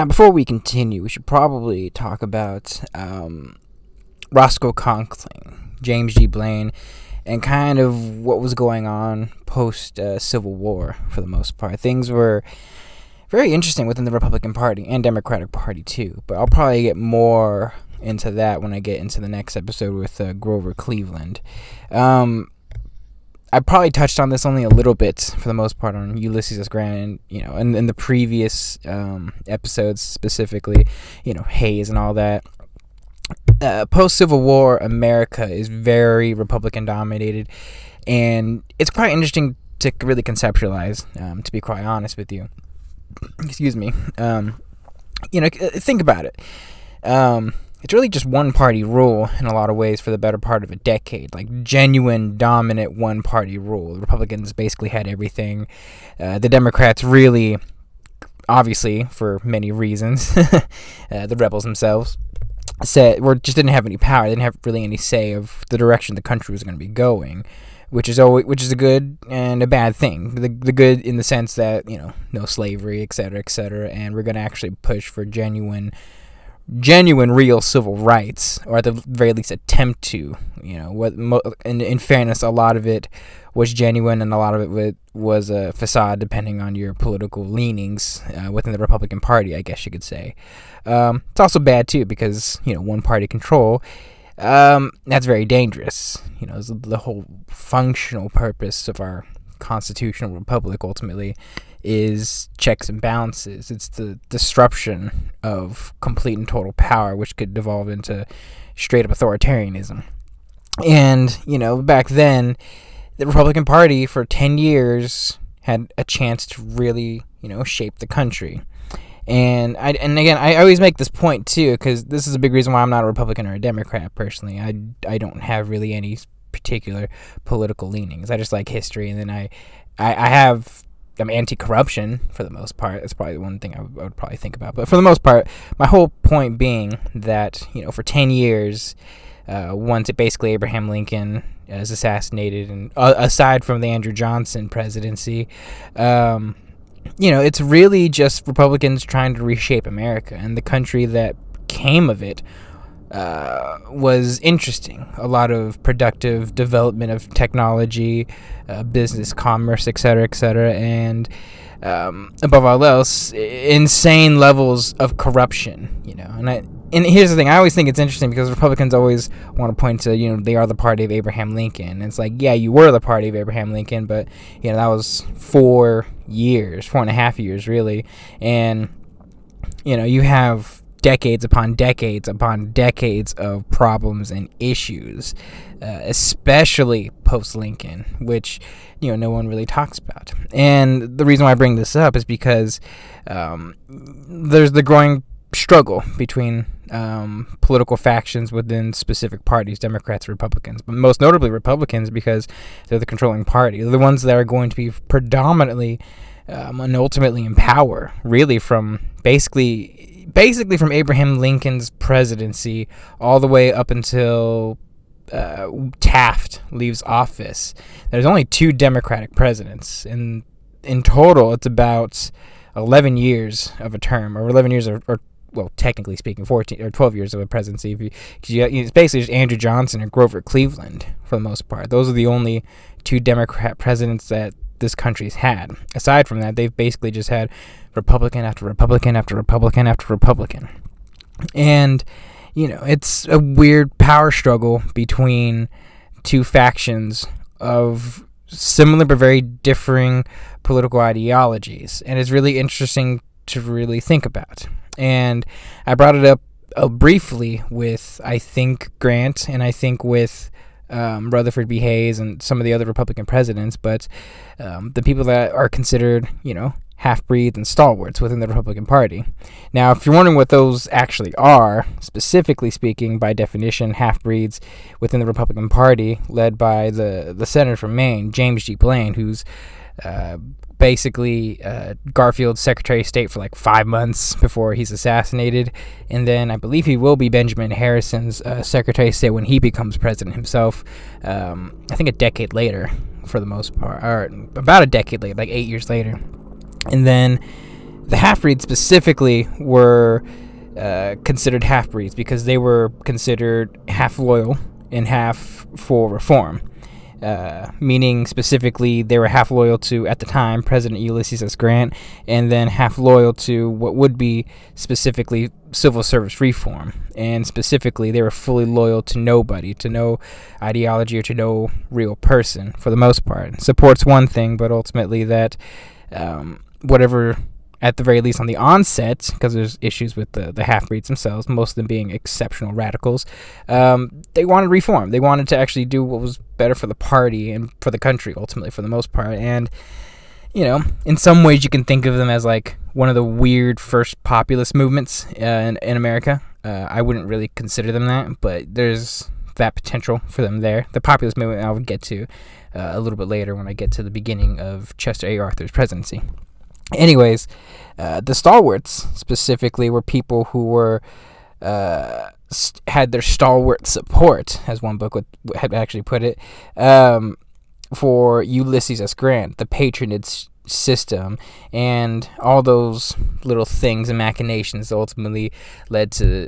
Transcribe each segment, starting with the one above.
Now, before we continue, we should probably talk about Roscoe Conkling, James G. Blaine, and kind of what was going on post-Civil War, for the most part. Things were very interesting within the Republican Party and Democratic Party, too. But I'll probably get more into that when I get into the next episode with Grover Cleveland. I probably touched on this only a little bit, for the most part, on Ulysses S. Grant, and, in the previous episodes specifically, Hayes and all that. Post-Civil War, America is very Republican-dominated, and it's quite interesting to really conceptualize, to be quite honest with you. Excuse me. Think about it. It's really just one-party rule in a lot of ways for the better part of a decade, like genuine, dominant one-party rule. The Republicans basically had everything. The Democrats really, obviously, for many reasons, the rebels themselves, just didn't have any power. They didn't have really any say of the direction the country was going to be going, which is a good and a bad thing. The good in the sense that, no slavery, et cetera, and we're going to actually push for genuine real civil rights, or at the very least attempt to. In fairness, a lot of it was genuine and a lot of it was a facade, depending on your political leanings within the Republican Party, I guess you could say. It's also bad too because one party control, that's very dangerous. The whole functional purpose of our constitutional republic ultimately is checks and balances. It's the disruption of complete and total power, which could devolve into straight up authoritarianism. And, back then, the Republican Party for 10 years had a chance to really, shape the country. And again, I always make this point too, because this is a big reason why I'm not a Republican or a Democrat personally. I don't have really any particular political leanings. I just like history, and then I'm anti-corruption for the most part. That's probably the one thing I would probably think about. But for the most part, my whole point being that, for 10 years, once basically Abraham Lincoln is assassinated, and aside from the Andrew Johnson presidency, it's really just Republicans trying to reshape America, and the country that came of it was interesting. A lot of productive development of technology, business, commerce, et cetera, and above all else, insane levels of corruption. And here's the thing: I always think it's interesting because Republicans always want to point to, they are the party of Abraham Lincoln. And it's like, yeah, you were the party of Abraham Lincoln, but that was 4.5 years, really, and you have decades upon decades upon decades of problems and issues, especially post-Lincoln, which, no one really talks about. And the reason why I bring this up is because there's the growing struggle between political factions within specific parties, Democrats, Republicans, but most notably Republicans, because they're the controlling party. They're the ones that are going to be predominantly and ultimately in power, really, from basically from Abraham Lincoln's presidency all the way up until Taft leaves office. There's only 2 Democratic presidents, and in total it's about 11 years of a term, or 11 years or well, technically speaking, 14 or 12 years of a presidency. It's basically just Andrew Johnson and Grover Cleveland for the most part. Those are the only 2 Democrat presidents that this country's had. Aside from that, they've basically just had Republican after Republican after Republican after Republican. And, it's a weird power struggle between 2 factions of similar but very differing political ideologies. And it's really interesting to really think about. And I brought it up briefly with, I think, Grant, and I think with Rutherford B. Hayes and some of the other Republican presidents, but the people that are considered, half-breeds and stalwarts within the Republican Party. Now, if you're wondering what those actually are, specifically speaking, by definition, half-breeds within the Republican Party, led by the senator from Maine, James G. Blaine, who's basically Garfield's Secretary of State for like 5 months before he's assassinated, and then I believe he will be Benjamin Harrison's Secretary of State when he becomes president himself, I think a decade later, for the most part, or about a decade later, like 8 years later. And then The half-breeds specifically were considered half-breeds because they were considered half loyal and half for reform. Meaning specifically they were half loyal to, at the time, President Ulysses S. Grant, and then half loyal to what would be specifically civil service reform. And specifically, they were fully loyal to nobody, to no ideology, or to no real person, for the most part. Support's one thing, but ultimately that whatever, at the very least on the onset, because there's issues with the half-breeds themselves, most of them being exceptional radicals, they wanted reform. They wanted to actually do what was better for the party and for the country, ultimately, for the most part. And, in some ways you can think of them as like one of the weird first populist movements in America. I wouldn't really consider them that, but there's that potential for them there. The populist movement I would get to a little bit later when I get to the beginning of Chester A. Arthur's presidency. Anyways, the stalwarts specifically were people who were had their stalwart support, as one book had actually put it, for Ulysses S. Grant, the patronage system, and all those little things and machinations ultimately led to,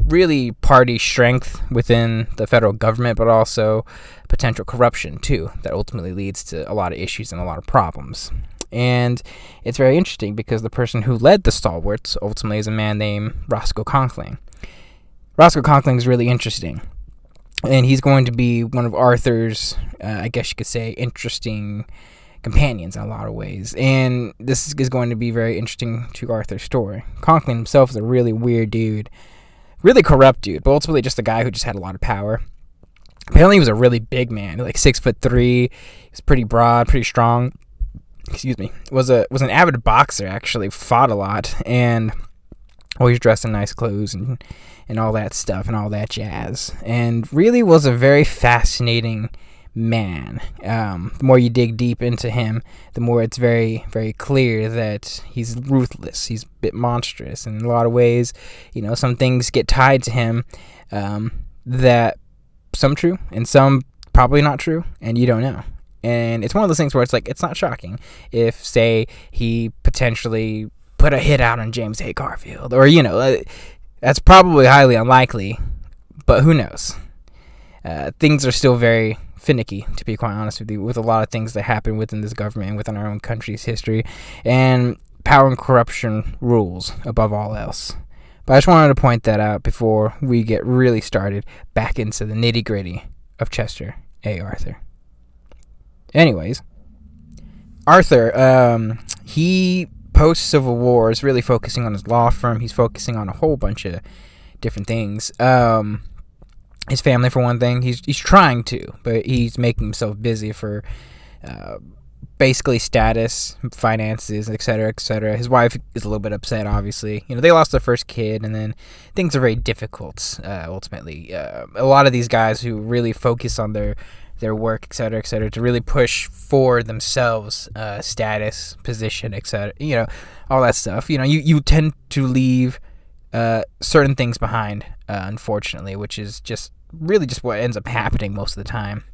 really party strength within the federal government, but also potential corruption too, that ultimately leads to a lot of issues and a lot of problems. And it's very interesting because the person who led the stalwarts ultimately is a man named Roscoe Conkling. Roscoe Conkling is really interesting, and he's going to be one of Arthur's, I guess you could say, interesting companions in a lot of ways. And this is going to be very interesting to Arthur's story. Conkling himself is a really weird dude, really corrupt dude, but ultimately just a guy who just had a lot of power. Apparently he was a really big man, like 6'3". He's pretty broad, pretty strong. Was an avid boxer, actually, fought a lot, and always dressed in nice clothes and all that stuff and all that jazz, and really was a very fascinating man. The more you dig deep into him, the more it's very, very clear that he's ruthless, he's a bit monstrous, and in a lot of ways, some things get tied to him that some true and some probably not true, and you don't know. And it's one of those things where it's like, it's not shocking if, say, he potentially put a hit out on James A. Garfield. Or, that's probably highly unlikely, but who knows? Things are still very finicky, to be quite honest with you, with a lot of things that happen within this government and within our own country's history. And power and corruption rules above all else. But I just wanted to point that out before we get really started back into the nitty-gritty of Chester A. Arthur. Anyways, Arthur, he post-Civil War is really focusing on his law firm. He's focusing on a whole bunch of different things. His family, for one thing, he's trying to, but he's making himself busy for basically status, finances, etc., etc. His wife is a little bit upset, obviously. They lost their first kid, and then things are very difficult, ultimately. A lot of these guys who really focus on their work, etc., etc., to really push for themselves, status, position, etc., all that stuff. You tend to leave certain things behind, unfortunately, which is just what ends up happening most of the time.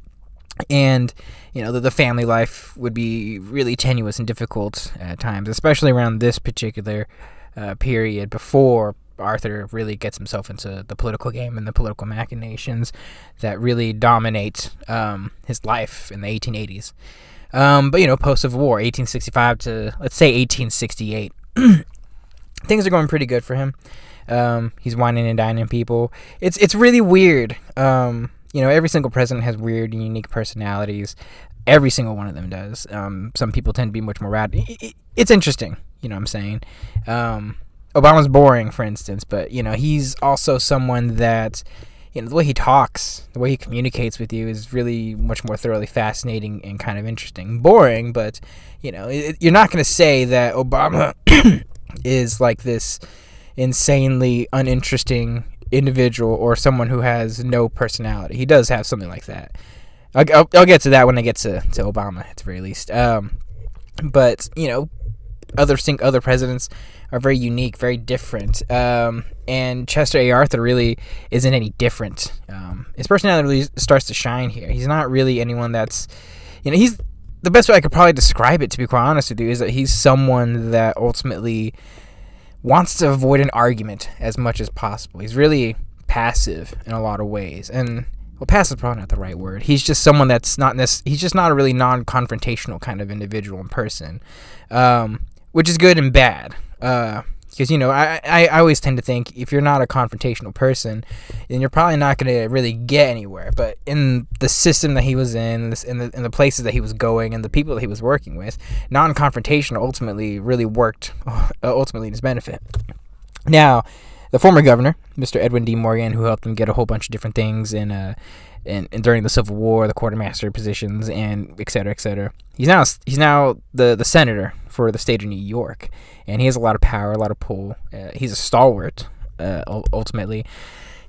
And, the family life would be really tenuous and difficult at times, especially around this particular period before Arthur really gets himself into the political game and the political machinations that really dominate his life in the 1880s. But, post-Civil War, 1865 to, let's say, 1868, things are going pretty good for him. He's wining and dining people. It's really weird. Every single president has weird and unique personalities. Every single one of them does. Some people tend to be much more radical. It's interesting, what I'm saying. Obama's boring, for instance, but, he's also someone that, the way he talks, the way he communicates with you is really much more thoroughly fascinating and kind of interesting. Boring, but, you're not going to say that Obama is like this insanely uninteresting individual or someone who has no personality. He does have something like that. I'll get to that when I get to Obama, at the very least. But, other presidents are very unique, very different. And Chester A. Arthur really isn't any different. His personality really starts to shine here. He's not really anyone that's, he's the best way I could probably describe it, to be quite honest with you, is that he's someone that ultimately wants to avoid an argument as much as possible. He's really passive in a lot of ways, and passive is probably not the right word. He's just someone that's he's just not a really non-confrontational kind of individual in person, which is good and bad. Because, I always tend to think if you're not a confrontational person, then you're probably not going to really get anywhere. But in the system that he was in the places that he was going, and the people that he was working with, non-confrontation ultimately really worked ultimately in his benefit. Now, the former governor, Mr. Edwin D. Morgan, who helped him get a whole bunch of different things and during the Civil War, the quartermaster positions, and et cetera, he's now the senator for the state of New York, and he has a lot of power, a lot of pull. He's a stalwart, ultimately,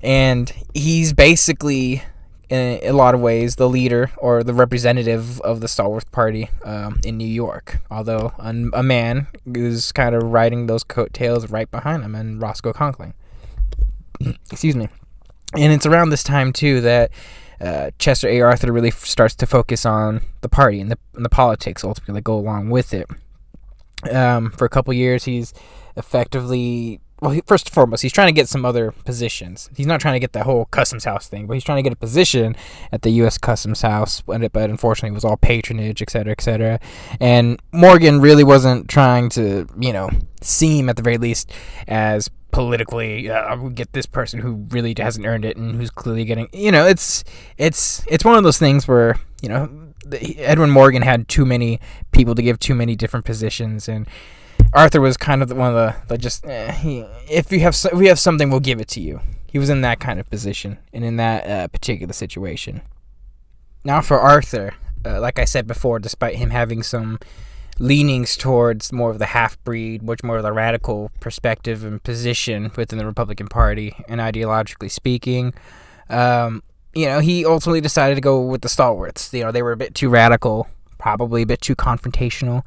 and he's basically, in a lot of ways, the leader or the representative of the stalwart party in New York, although a man who's kind of riding those coattails right behind him, and Roscoe Conkling. Excuse me. And it's around this time, too, that Chester A. Arthur really starts to focus on the party and the politics ultimately that go along with it. For a couple years, he's effectively... Well, first and foremost, he's trying to get some other positions. He's not trying to get that whole Customs House thing, but he's trying to get a position at the U.S. Customs House, but unfortunately it was all patronage, et cetera, and Morgan really wasn't trying to, seem, at the very least, as politically, we'll get this person who really hasn't earned it and who's clearly getting, it's one of those things where, Edwin Morgan had too many people to give too many different positions, and Arthur was kind of one of the just, if we have something, we'll give it to you. He was in that kind of position and in that particular situation. Now for Arthur, like I said before, despite him having some leanings towards more of the half-breed, much more of the radical perspective and position within the Republican Party, and ideologically speaking, he ultimately decided to go with the stalwarts. They were a bit too radical, probably a bit too confrontational,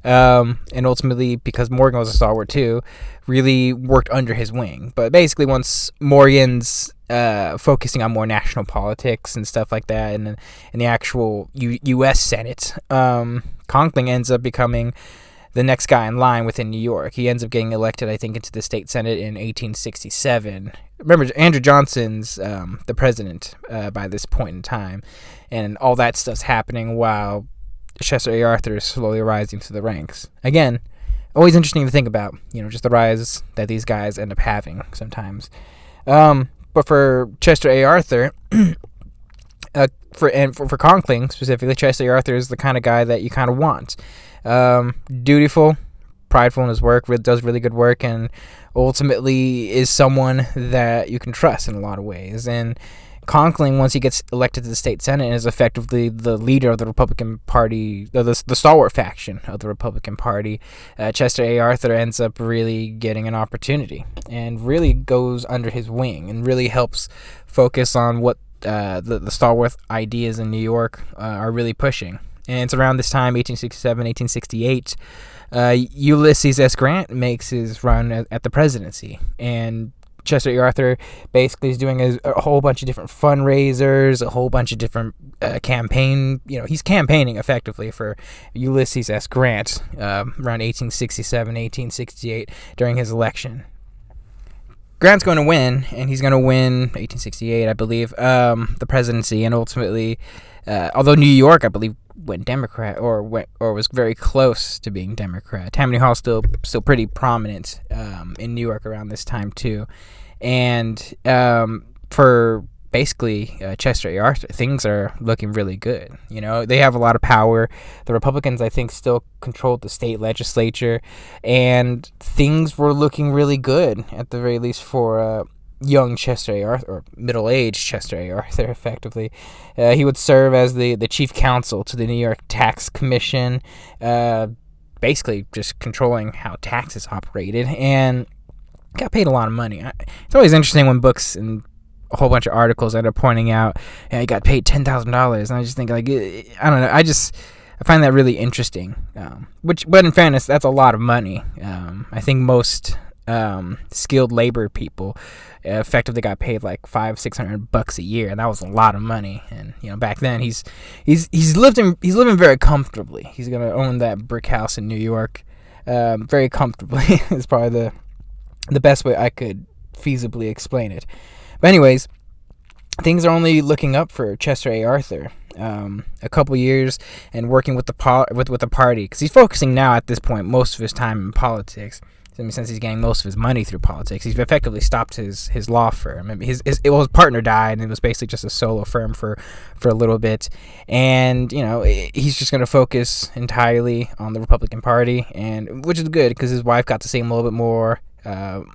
and ultimately, because Morgan was a stalwart too, really worked under his wing. But basically, once Morgan's focusing on more national politics and stuff like that, and the actual U.S. Senate, Conkling ends up becoming the next guy in line within New York. He ends up getting elected, I think, into the state Senate in 1867. Remember, Andrew Johnson's the president by this point in time, and all that stuff's happening while Chester A. Arthur is slowly rising through the ranks. Again, always interesting to think about, just the rise that these guys end up having sometimes. But for Chester A. Arthur, for Conkling specifically, Chester A. Arthur is the kind of guy that you kind of want. Dutiful, prideful in his work, does really good work, and ultimately is someone that you can trust in a lot of ways. And Conkling, once he gets elected to the state Senate, is effectively the leader of the Republican Party, the stalwart faction of the Republican Party. Chester A. Arthur ends up really getting an opportunity and really goes under his wing and really helps focus on what the stalwart ideas in New York are really pushing. And it's around this time, 1867, 1868, Ulysses S. Grant makes his run at the presidency. And Chester A. Arthur basically is doing a whole bunch of different fundraisers, a whole bunch of different campaign. He's campaigning effectively for Ulysses S. Grant around 1867, 1868 during his election. Grant's going to win, and he's going to win 1868, I believe, the presidency, and ultimately, although New York, I believe, went Democrat or was very close to being Democrat. Tammany Hall's still pretty prominent in New York around this time too, and for basically Chester A. Arthur, things are looking really good. They have a lot of power. The Republicans, I think, still controlled the state legislature, and things were looking really good at the very least for young Chester A. Arthur, or middle-aged Chester A. Arthur, effectively. He would serve as the chief counsel to the New York Tax Commission, basically just controlling how taxes operated, and got paid a lot of money. It's always interesting when books and a whole bunch of articles end up pointing out, he got paid $10,000, and I just think, I don't know, I find that really interesting. But in fairness, that's a lot of money. I think most skilled labor people effectively got paid like $500-600 a year, and that was a lot of money. And back then he's living very comfortably. He's gonna own that brick house in New York very comfortably. Is probably the best way I could feasibly explain it. But anyways, things are only looking up for Chester A. Arthur. A couple years and working with the party, because he's focusing now at this point most of his time in politics. Since he's getting most of his money through politics, he's effectively stopped his law firm. I mean, his partner died, and it was basically just a solo firm for a little bit. And he's just going to focus entirely on the Republican Party, and which is good because his wife got to see him a little bit more.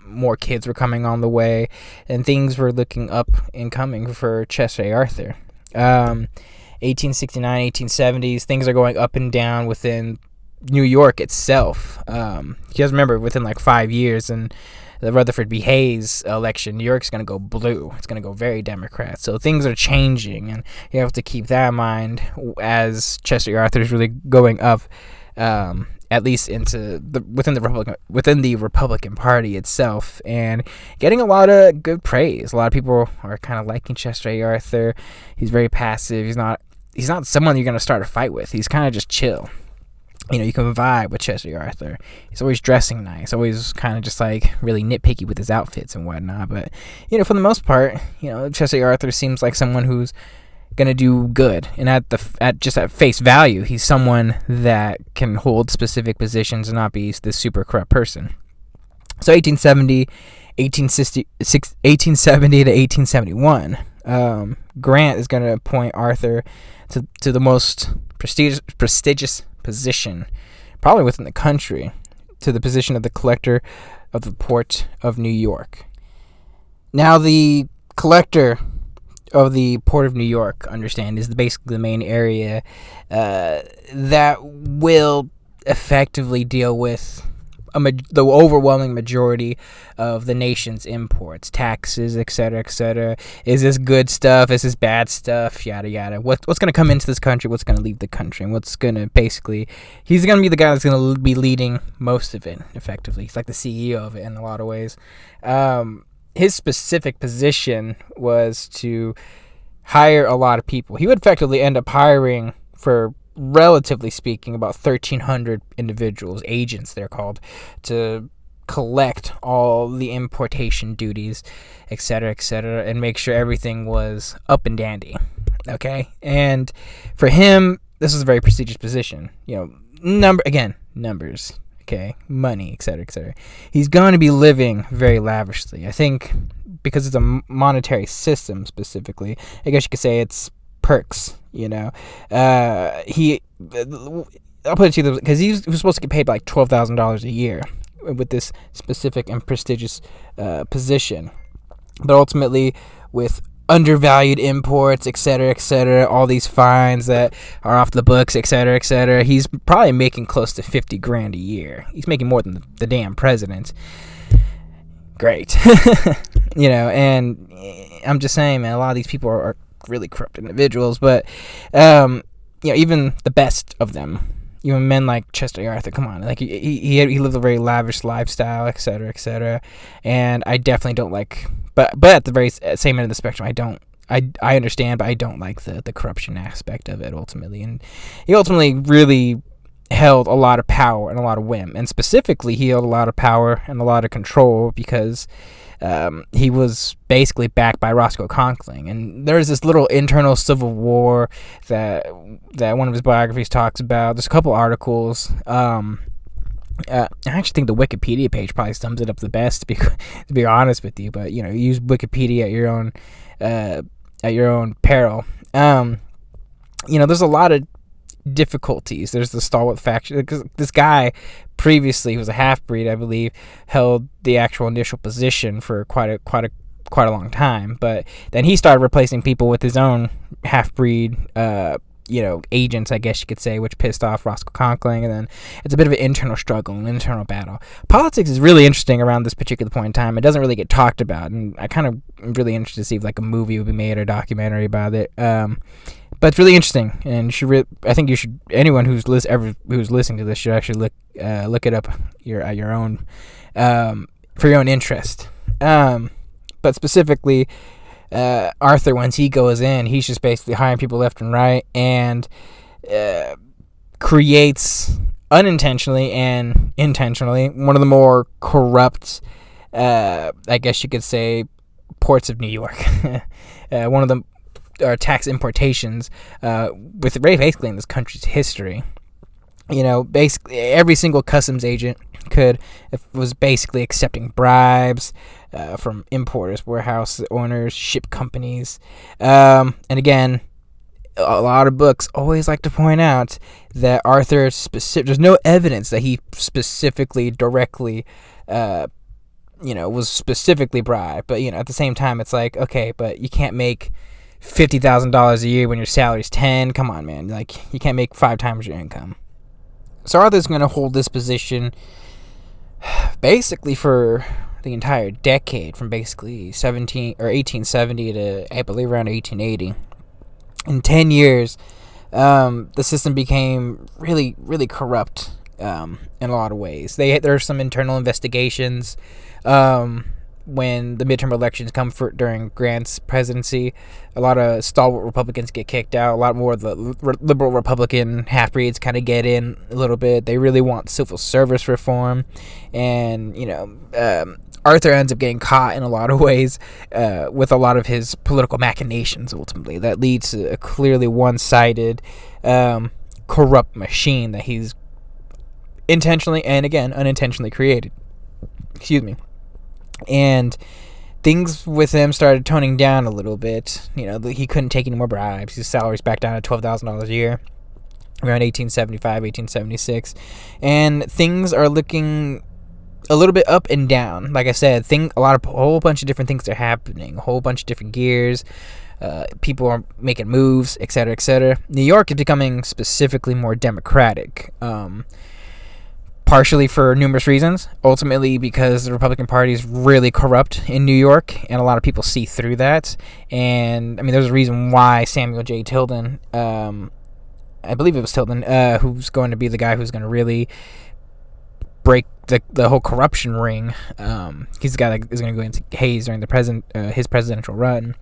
More kids were coming on the way, and things were looking up and coming for Chester A. Arthur. 1869, 1870s, things are going up and down within New York itself. You guys remember, within like 5 years and the Rutherford B. Hayes election, New York's going to go blue. It's going to go very Democrat. So things are changing, and you have to keep that in mind as Chester Arthur is really going up, at least within the Republican Party itself, and getting a lot of good praise. A lot of people are kind of liking Chester A. Arthur. He's very passive. He's not someone you're going to start a fight with. He's kind of just chill. You can vibe with Chester Arthur. He's always dressing nice, always kind of just like really nitpicky with his outfits and whatnot. But, for the most part, Chester Arthur seems like someone who's gonna do good. And at face value, he's someone that can hold specific positions and not be this super corrupt person. So 1870 to 1871, Grant is gonna appoint Arthur to the most prestigious position, probably within the country, to the position of the collector of the Port of New York. Now, the collector of the Port of New York, understand, is basically the main area that will effectively deal with the overwhelming majority of the nation's imports, taxes, etc., etc. Is this good stuff? Is this bad stuff? Yada yada. What's going to come into this country? What's going to leave the country? And what's going to he's going to be the guy that's going to be leading most of it. Effectively, he's like the CEO of it in a lot of ways. His specific position was to hire a lot of people. He would effectively end up hiring, for relatively speaking, about 1,300 individuals, agents they're called, to collect all the importation duties, etc., and make sure everything was up and dandy. Okay? And for him, this is a very prestigious position. Numbers. Okay, money, etc. He's going to be living very lavishly. I think because it's a monetary system specifically, I guess you could say it's perks. I'll put it to you, because he was supposed to get paid like $12,000 a year with this specific and prestigious position, but ultimately with undervalued imports, etc., all these fines that are off the books, etc., he's probably making close to $50,000 a year. He's making more than the damn president. Great. And I'm just saying, man, a lot of these people are really corrupt individuals, but even the best of them, even men like Chester Arthur, come on, like he lived a very lavish lifestyle, etc., and I definitely don't like, but at the very same end of the spectrum, I understand, but I don't like the corruption aspect of it ultimately. And he ultimately really held a lot of power and a lot of whim, and specifically he held a lot of power and a lot of control because he was basically backed by Roscoe Conkling, and there's this little internal civil war that one of his biographies talks about. There's a couple articles. I actually think the Wikipedia page probably sums it up the best, to be honest with you. But use Wikipedia at your own peril. There's a lot of difficulties. There's the stalwart faction. This guy previously, who was a half-breed, I believe, held the actual initial position for quite a long time. But then he started replacing people with his own half-breed, agents, I guess you could say, which pissed off Roscoe Conkling, and then it's a bit of an internal struggle, an internal battle. Politics is really interesting around this particular point in time. It doesn't really get talked about, and I kind of am really interested to see if like a movie would be made or a documentary about it. But it's really interesting, and I think you should. Anyone who's listening to this should actually look it up at your own for your own interest. But specifically, Arthur, once he goes in, he's just basically hiring people left and right, and creates, unintentionally and intentionally, one of the more corrupt, I guess you could say, ports of New York. One of the tax importations with basically in this country's history. Basically every single customs agent was basically accepting bribes from importers, warehouse owners, ship companies, and again, a lot of books always like to point out that Arthur there's no evidence that he specifically directly was specifically bribed, but at the same time it's like, okay, but you can't make $50,000 a year when your salary's 10. Come on, man, like you can't make 5 times your income. So Arthur's going to hold this position basically for the entire decade, from basically 1870 to I believe around 1880. In 10 years, the system became really, really corrupt in a lot of ways. There are some internal investigations when the midterm elections come during Grant's presidency. A lot of stalwart Republicans get kicked out. A lot more of the liberal Republican half-breeds kind of get in a little bit. They really want civil service reform. And, Arthur ends up getting caught in a lot of ways with a lot of his political machinations, ultimately. That leads to a clearly one-sided, corrupt machine that he's intentionally and, again, unintentionally created. Excuse me. And things with him started toning down a little bit. He couldn't take any more bribes. His salary's back down to $12,000 a year around 1875, 1876. And things are looking a little bit up and down. Like I said, a whole bunch of different things are happening. A whole bunch of different gears. People are making moves, etc., etc. New York is becoming specifically more democratic. Partially for numerous reasons. Ultimately because the Republican Party is really corrupt in New York, and a lot of people see through that. And, there's a reason why Samuel J. Tilden, I believe it was Tilden, who's going to be the guy who's going to really break the whole corruption ring. He's the guy that is going to go into Hayes during his presidential run.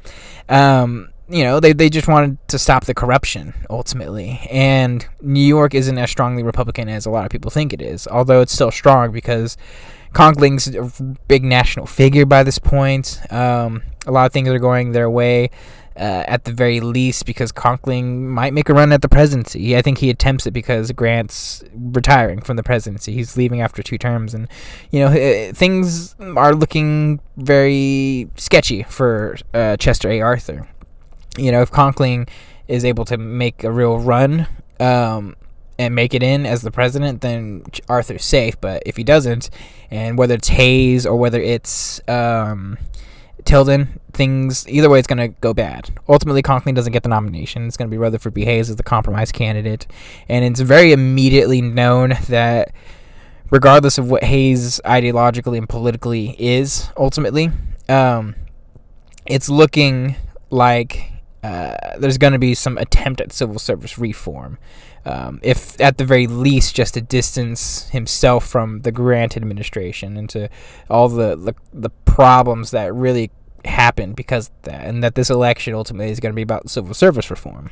They just wanted to stop the corruption, ultimately. And New York isn't as strongly Republican as a lot of people think it is, although it's still strong because Conkling's a big national figure by this point. A lot of things are going their way, at the very least, because Conkling might make a run at the presidency. I think he attempts it because Grant's retiring from the presidency. He's leaving after 2 terms, and things are looking very sketchy for Chester A. Arthur. If Conkling is able to make a real run and make it in as the president, then Arthur's safe. But if he doesn't, and whether it's Hayes or whether it's Tilden, either way, it's going to go bad. Ultimately, Conkling doesn't get the nomination. It's going to be Rutherford B. Hayes as the compromise candidate. And it's very immediately known that regardless of what Hayes ideologically and politically is, ultimately, it's looking like there's going to be some attempt at civil service reform, if at the very least just to distance himself from the Grant administration and to all the problems that really happened because of that, and that this election ultimately is going to be about civil service reform.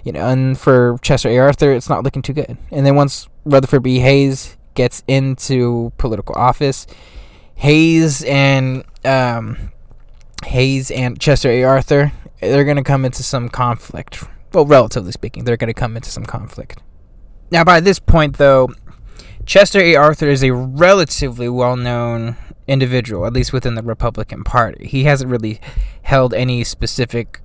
And for Chester A. Arthur, it's not looking too good. And then once Rutherford B. Hayes gets into political office, Hayes and Chester A. Arthur, they're going to come into some conflict. Well, relatively speaking, they're going to come into some conflict. Now, by this point, though, Chester A. Arthur is a relatively well-known individual, at least within the Republican Party. He hasn't really held any specific,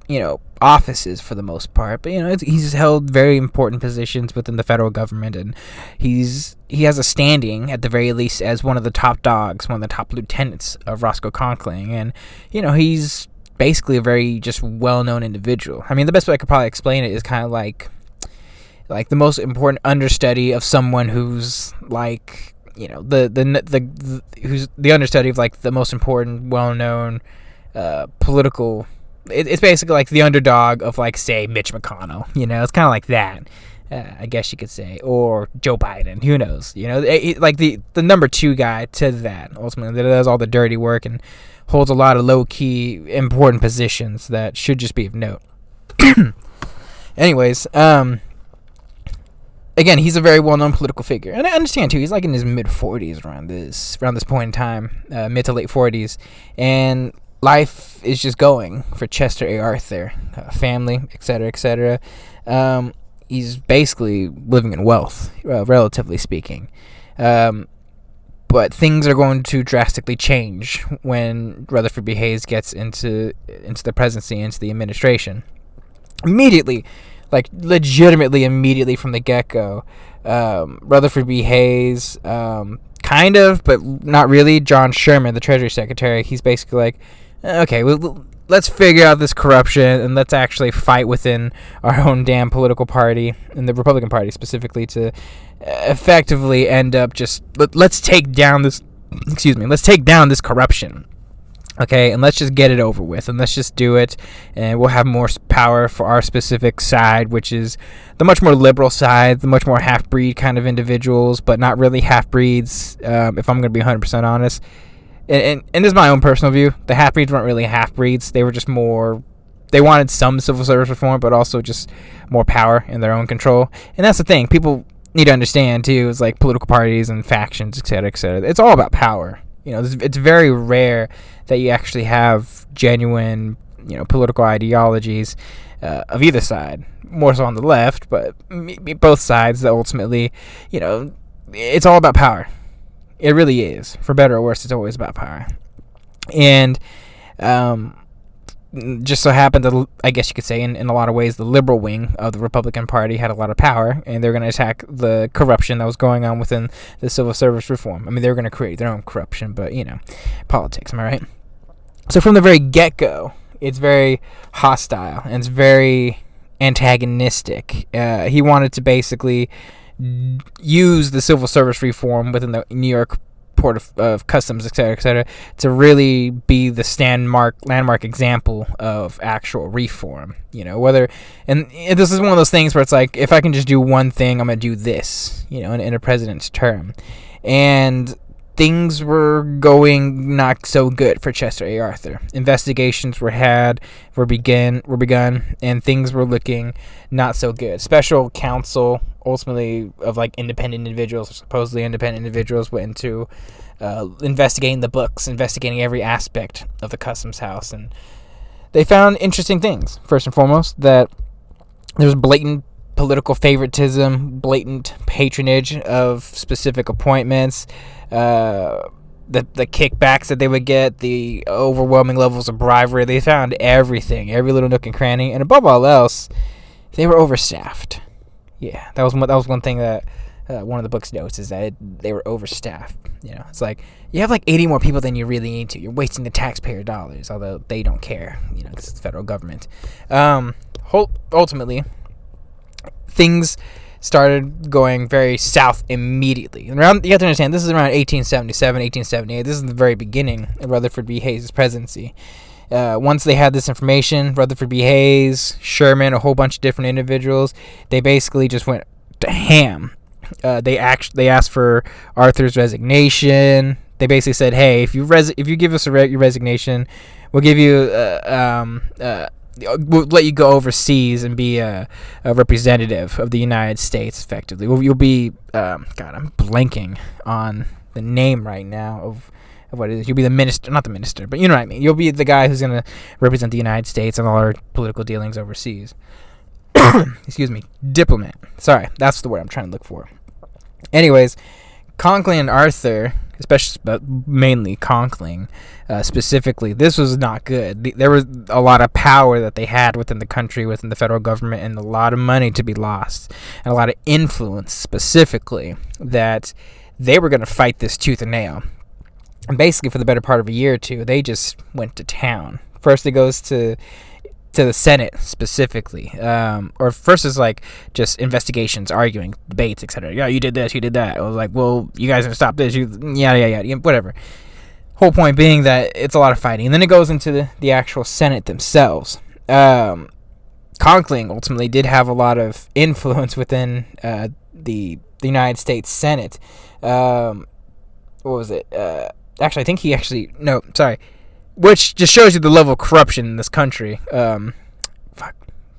offices for the most part, but, he's held very important positions within the federal government, and he has a standing, at the very least, as one of the top dogs, one of the top lieutenants of Roscoe Conkling, and, he's basically a very just well-known individual. The best way I could probably explain it is kind of like the most important understudy of someone who's like, who's the understudy of like the most important well-known political. It's basically like the underdog of like, say, Mitch McConnell. It's kind of like that. I guess you could say, or Joe Biden. Who knows? Like the number 2 guy to that, ultimately, that does all the dirty work and holds a lot of low-key important positions that should just be of note. Anyways, again, he's a very well-known political figure, and I understand too. He's like in his mid-40s around this point in time, mid to late 40s, and life is just going for Chester A. Arthur, family, etc., etc. He's basically living in wealth, relatively speaking. But things are going to drastically change when Rutherford B. Hayes gets into the presidency, into the administration. Immediately, like legitimately immediately from the get-go, Rutherford B. Hayes, kind of, but not really, John Sherman, the Treasury Secretary, he's basically like, okay, well, let's figure out this corruption and let's actually fight within our own damn political party, and the Republican Party specifically, to effectively end up just let's take down this corruption, okay, and let's just get it over with, and let's just do it, and we'll have more power for our specific side, which is the much more liberal side, the much more half-breed kind of individuals, but not really half-breeds, if I'm going to be 100% honest. And this is my own personal view. The half-breeds weren't really half-breeds. They were just more... They wanted some civil service reform, but also just more power in their own control. And that's the thing. People need to understand, too, is like political parties and factions, etc., etc. It's all about power. It's very rare that you actually have genuine, political ideologies of either side. More so on the left, but both sides that ultimately, it's all about power. It really is. For better or worse, it's always about power. And just so happened that, I guess you could say, in a lot of ways, the liberal wing of the Republican Party had a lot of power, and they're going to attack the corruption that was going on within the civil service reform. I mean, they were going to create their own corruption, but, politics, am I right? So from the very get-go, it's very hostile, and it's very antagonistic. He wanted to basically use the civil service reform within the New York Port of Customs, etc., to really be the landmark example of actual reform. And this is one of those things where it's like, if I can just do one thing, I'm gonna do this. In a president's term, and things were going not so good for Chester A. Arthur. Investigations were begun, and things were looking not so good. Special counsel, ultimately of like independent individuals, or supposedly independent individuals, went into investigating the books, investigating every aspect of the Customs House, and they found interesting things. First and foremost, that there was blatant political favoritism, blatant patronage of specific appointments, the kickbacks that they would get, the overwhelming levels of bribery. They found everything, every little nook and cranny, and above all else, they were overstaffed. Yeah, that was one thing that one of the book's notes, is that they were overstaffed. It's like, you have like 80 more people than you really need to. You're wasting the taxpayer dollars, although they don't care, because it's the federal government. Ultimately, things started going very south immediately. You have to understand, this is around 1877, 1878. This is the very beginning of Rutherford B. Hayes' presidency. Once they had this information, Rutherford B. Hayes, Sherman, a whole bunch of different individuals, they basically just went to ham. They asked for Arthur's resignation. They basically said, "Hey, if you give us your resignation, we'll give you we'll let you go overseas and be a representative of the United States, effectively. You'll be God, I'm blanking on the name right now of what it is. You'll be the minister, not the minister, but you know what I mean. You'll be the guy who's going to represent the United States and all our political dealings overseas." Excuse me, diplomat. Sorry, that's the word I'm trying to look for. Anyways, Conkling and Arthur, especially, but mainly Conkling, specifically, this was not good. There was a lot of power that they had within the country, within the federal government, and a lot of money to be lost, and a lot of influence, specifically, that they were going to fight this tooth and nail. And basically, for the better part of a year or two, they just went to town. First, it goes to the Senate specifically, or first is like just investigations, arguing, debates, etc. Yeah, you did this, you did that. I was like, well, you guys didn't stop this. Yeah, whatever. Whole point being that it's a lot of fighting, and then it goes into the actual Senate themselves. Conkling ultimately did have a lot of influence within the United States Senate. What was it? Actually, I think he actually... No, sorry. Which just shows you the level of corruption in this country. Pardon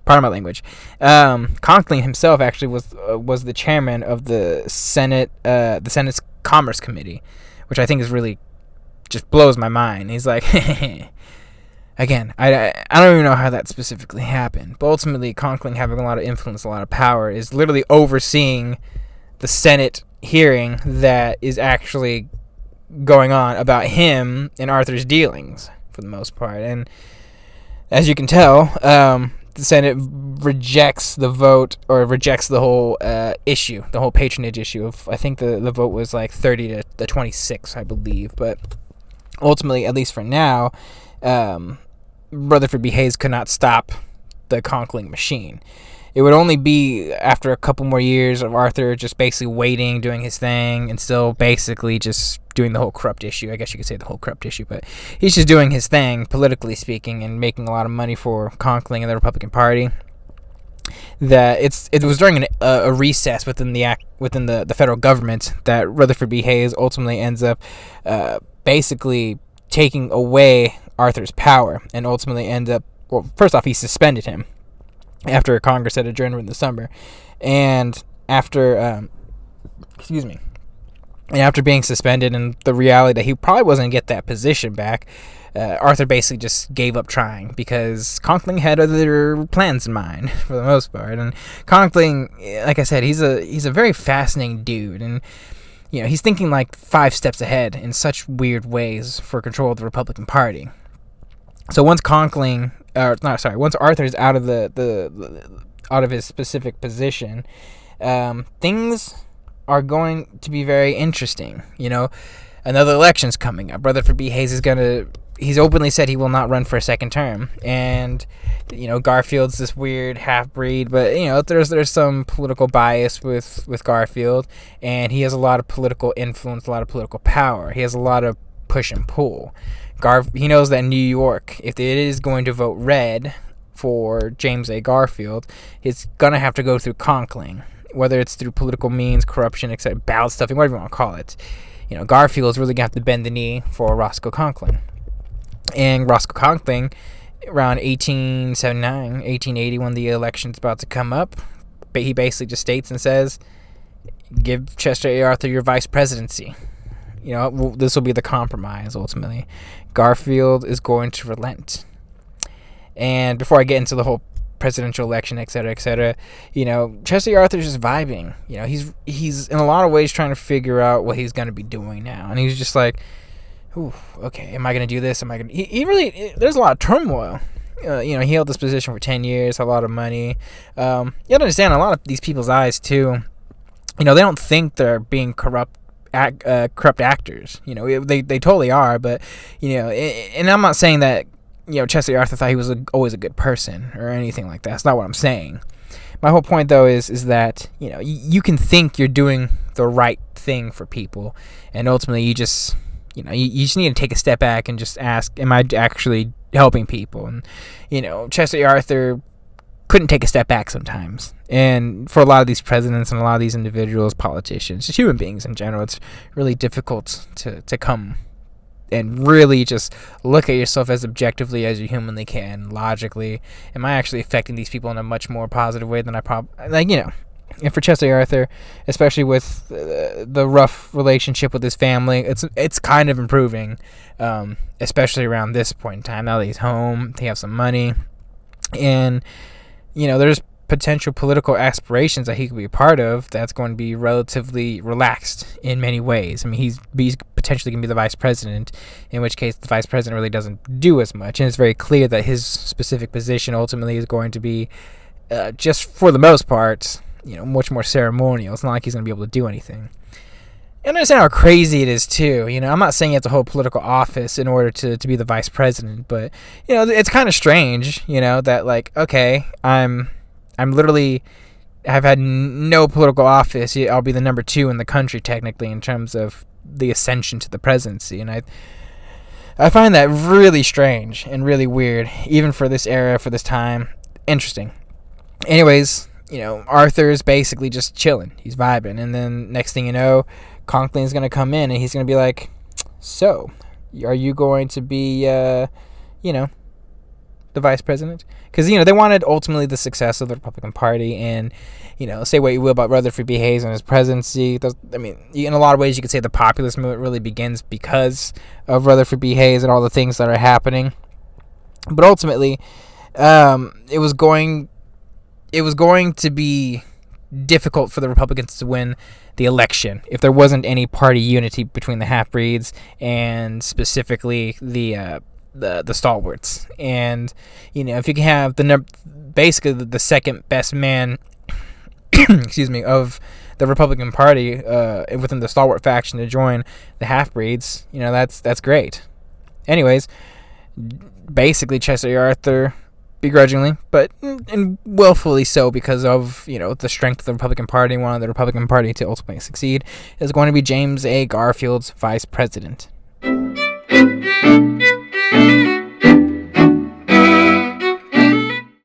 my language. Conkling himself actually was the chairman of the Senate's Commerce Committee, which I think is really just blows my mind. He's like, again, I don't even know how that specifically happened, but ultimately Conkling having a lot of influence, a lot of power, is literally overseeing the Senate hearing that is actually going on about him and Arthur's dealings for the most part. And as you can tell, the Senate rejects the vote, or rejects the whole issue, the whole patronage issue of, I think the vote was like 30 to 26, I believe. But ultimately, at least for now, Rutherford B. Hayes could not stop the Conkling machine. It would only be after a couple more years of Arthur just basically waiting, doing his thing, and still basically just doing the whole corrupt issue. I guess you could say the whole corrupt issue, but he's just doing his thing, politically speaking, and making a lot of money for Conkling and the Republican Party. That it was during a recess within the federal government that Rutherford B. Hayes ultimately ends up basically taking away Arthur's power, and ultimately ends up, well, first off, he suspended him after Congress had adjourned in the summer, and after after being suspended and the reality that he probably wasn't going to get that position back, Arthur basically just gave up trying, because Conkling had other plans in mind for the most part. And Conkling, like I said, he's a very fascinating dude, and he's thinking like 5 steps ahead in such weird ways for control of the Republican Party. So once once Arthur's out of out of his specific position, things are going to be very interesting. Another election's coming up. Rutherford B. Hayes he's openly said he will not run for a second term, and Garfield's this weird half-breed, but there's some political bias with Garfield, and he has a lot of political influence, a lot of political power. He has a lot of push and pull. He knows that New York, if it is going to vote red for James A. Garfield, it's gonna have to go through Conkling, whether it's through political means, corruption, etc., ballot stuffing, whatever you want to call it. Garfield's really gonna have to bend the knee for Roscoe Conkling. And Roscoe Conkling, around 1879, 1880, when the election's about to come up, he basically just states and says, give Chester A. Arthur your vice presidency. This will be the compromise, ultimately. Garfield is going to relent. And before I get into the whole presidential election, etc., Chester A. Arthur's just vibing. He's in a lot of ways trying to figure out what he's going to be doing now. And he's just like, ooh, okay, am I going to do this? Am I going to... He really... There's a lot of turmoil. He held this position for 10 years, a lot of money. You have to understand, a lot of these people's eyes, too, they don't think they're being corrupt actors. They totally are, but and I'm not saying that Chester Arthur thought he was always a good person or anything like that. That's not what I'm saying. My whole point, though, is that you can think you're doing the right thing for people, and ultimately you just you just need to take a step back and just ask, am I actually helping people? And Chester Arthur couldn't take a step back sometimes. And for a lot of these presidents and a lot of these individuals, politicians, just human beings in general, it's really difficult to come and really just look at yourself as objectively as you humanly can, logically. Am I actually affecting these people in a much more positive way than I probably... And for Chester Arthur, especially with the rough relationship with his family, it's kind of improving, especially around this point in time. Now that he's home, he has some money, and there's potential political aspirations that he could be a part of that's going to be relatively relaxed in many ways. I mean, he's potentially going to be the vice president, in which case the vice president really doesn't do as much, and it's very clear that his specific position ultimately is going to be just for the most part much more ceremonial. It's not like he's going to be able to do anything. And I understand how crazy it is too. I'm not saying you have to hold political office in order to be the vice president, but it's kind of strange, that like, okay, I'm literally, I've had no political office. I'll be the number 2 in the country technically in terms of the ascension to the presidency, and I find that really strange and really weird, even for this era, for this time. Interesting. Anyways, Arthur's basically just chilling. He's vibing. And then next thing you know, Conkling's going to come in and he's going to be like, so, are you going to be, the vice president? Because, they wanted ultimately the success of the Republican Party. And, say what you will about Rutherford B. Hayes and his presidency. In a lot of ways, you could say the populist movement really begins because of Rutherford B. Hayes and all the things that are happening. But ultimately, it was going to be difficult for the Republicans to win the election if there wasn't any party unity between the half-breeds and specifically the stalwarts. And if you can have basically the second best man excuse me, of the Republican Party within the stalwart faction to join the half-breeds, that's great. Anyways, basically Chester A. Arthur, begrudgingly, but and willfully so because of the strength of the Republican Party, wanted the Republican Party to ultimately succeed, is going to be James A. Garfield's vice president.